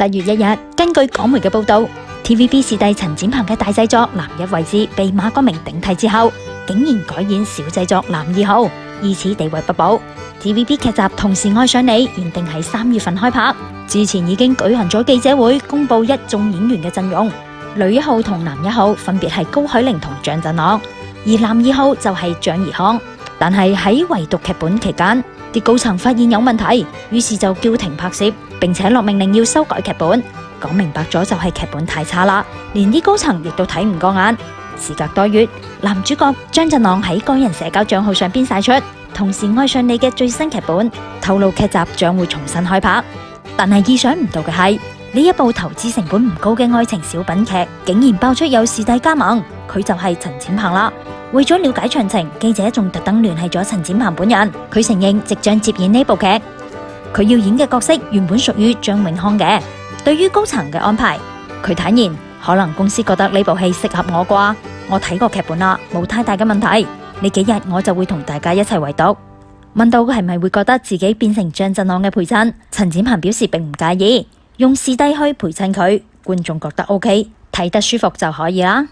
8月1日，根據港媒嘅報道，TVB 視帝陳展鵬嘅大製作《男一位置》被馬國明頂替之後，竟然改演小製作《男2號》，以此地位不保。TVB 劇集《同時愛上你》原定喺3月份開拍，之前已經舉行咗記者會，公布一眾演員嘅陣容。女1號同男1號分別係高海寧同張振朗，而男2號就係蔣怡康。但係喺圍讀劇本期間，啲高層發現有問題，於是就叫停拍攝，並且落命令要修改劇本。講明白咗就係劇本太差啦，連啲高層亦都睇唔過眼。時隔多月，男主角張振朗喺個人社交賬號上邊晒出《同時愛上你》嘅最新劇本，透露劇集將會重新開拍。但係意想唔到嘅係，呢一部投資成本唔高嘅愛情小品劇，竟然爆出有視帝加盟，佢就係陳展鵬啦。為咗了解詳情，記者仲特登聯繫咗陳展鵬本人，佢承認即將接演呢部劇。佢要演嘅角色原本屬於張永康嘅。對於高層嘅安排，佢坦言可能公司覺得呢部戲適合我啩，我睇過劇本啦，冇太大嘅問題。呢幾日我就會同大家一齊圍讀。問到係咪會覺得自己變成張振朗嘅陪襯，陳展鵬表示並唔介意，用視帝去陪襯佢，觀眾覺得 OK，睇得舒服就可以啦。